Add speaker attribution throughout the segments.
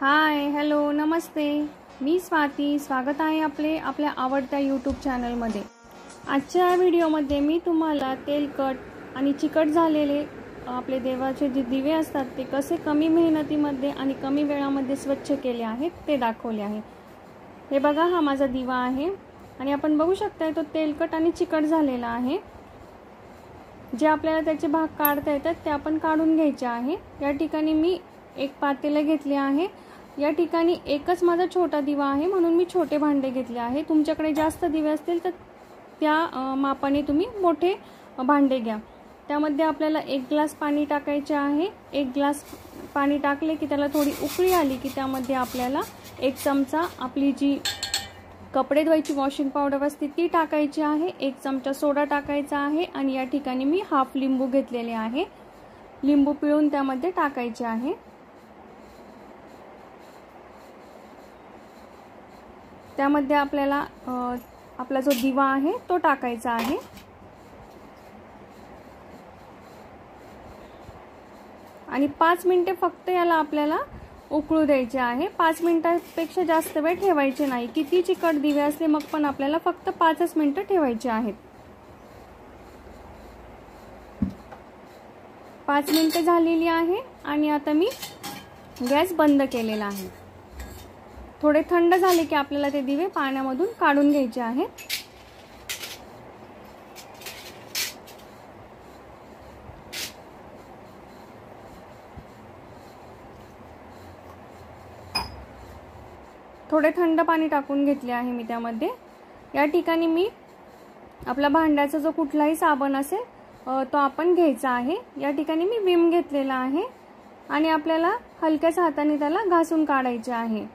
Speaker 1: Hi hello नमस्ते, मी स्वाती. स्वागत आहे आपल्या आवडत्या यूट्यूब चॅनलमध्ये. आजच्या व्हिडिओमध्ये मी तुम्हाला तेलकट आणि चिकट झालेले आपले देवाचे जे दिवे असतात ते कसे कमी मेहनतीमध्ये आणि कमी वेळामध्ये स्वच्छ केले आहेत ते दाखवले आहे. हे बघा, हा माझा दिवा आहे आणि आपण बघू शकता तो तेलकट आणि चिकट झालेला आहे. जे आपल्याला त्याचे भाग काढता येतात ते आपण काढून घ्यायचे आहे. या ठिकाणी मी एक पातेले घेतले आहे. या ठिकाणी एकच माझा छोटा दिवा आहे म्हणून मी छोटे भांडे घेतले आहे. तुमच्याकडे जास्त दिवे असतील तर त्या मापाने तुम्ही मोठे भांडे घ्या. त्यामध्ये आपल्याला 1 ग्लास पाणी टाकायचे आहे. 1 ग्लास पाणी टाकले की त्याला थोडी उकळी आली की त्यामध्ये आपल्याला 1 चमचा आपली जी कपडे धुवायची वॉशिंग पावडर असते ती टाकायची आहे. 1 चमचा सोडा टाकायचा आहे आणि या ठिकाणी मी हाफ लिंबू घेतलेले आहे. लिंबू पिळून त्यामध्ये टाकायचे आहे. त्यामध्ये आपल्याला आपला जो दिवा आहे तो टाकायचा आहे. आणि 5 मिनिटे फक्त याला आपल्याला उकळू द्यायचे आहे. 5 मिनिटांपेक्षा जास्त वेळ ठेवायचे नाही. किती चिकट दिवे असले मग पण आपल्याला फक्त 5च मिनिटं ठेवायचे आहेत. 5 मिनिटे झालेली आहे आणि आता मी गॅस बंद केलेला आहे. थोडे थंड झाले की आपल्याला ते दिवे पाण्यामधून काढून घ्यायचे आहेत. थोडे थंड पाणी टाकून घेतले आहे मी त्यामध्ये. या ठिकाणी मी आपला भांड्याचा जो कुठलाही साबण असेल तो आपण घ्यायचा आहे. या ठिकाणी मी विम घेतलेला आहे आणि आपल्याला हलक्याच हाताने त्याला घासून काढायचे आहे.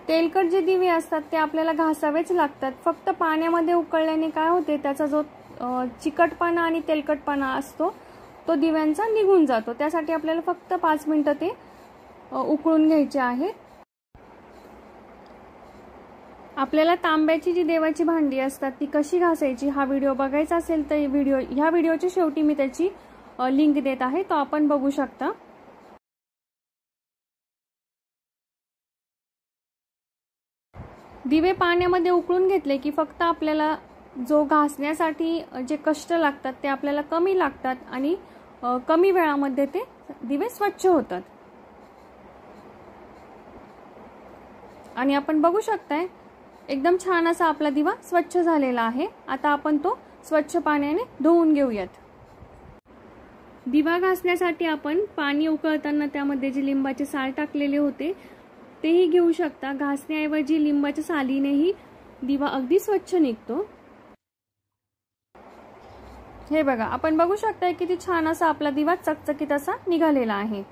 Speaker 1: तेलकट जे दिवे असतात ते आपल्याला घासावेच लागतात. फक्त पाण्यामध्ये उकळल्याने काय होते, त्याचा जो चिकटपणा आणि तेलकटपणा असतो तो दिव्यांचा निघून जातो. त्यासाठी आपल्याला फक्त 5 मिनिटं ते उकळून घ्यायचे आहे. आपल्याला तांब्याची जी देवाची भांडी असतात ती कशी घासायची हा व्हिडिओ बघायचा असेल तर ह्या व्हिडिओच्या शेवटी मी त्याची लिंक देत आहे, तो आपण बघू शकता. दिवे पाण्यामध्ये उकळून घेतले की फक्त आपल्याला जो घासण्यासाठी जे कष्ट लागतात ते आपल्याला कमी लागतात आणि कमी वेळामध्ये ते दिवे स्वच्छ होतात. आणि आपण बघू शकताय एकदम छान असा आपला दिवा स्वच्छ झालेला आहे. आता आपण तो स्वच्छ पाण्याने धुवून घेऊयात. दिवा घासण्यासाठी आपण पाणी उकळताना त्यामध्ये जे लिंबाचे साल टाकलेले होते तेही घेऊ शकता. घासण्याऐवजी लिंबाच्या सालीनेही दिवा अगदी स्वच्छ निघतो. हे बघा, आपण बघू शकता किती छान असा आपला दिवा चकचकीत असा निघालेला आहे.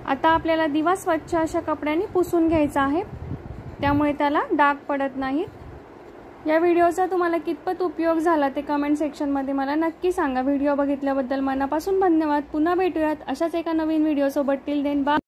Speaker 1: आता आपल्याला दिवा स्वच्छ अशा कपड्याने पुसून घ्यायचा आहे, त्यामुळे त्याला डाग पडत नाहीत. या व्हिडिओचा तुम्हाला कितपत उपयोग झाला ते कमेंट सेक्शनमध्ये मला नक्की सांगा. व्हिडिओ बघितल्याबद्दल मनापासून धन्यवाद. पुन्हा भेटूयात अशाच एका नवीन व्हिडिओ सोबत. Till then bye.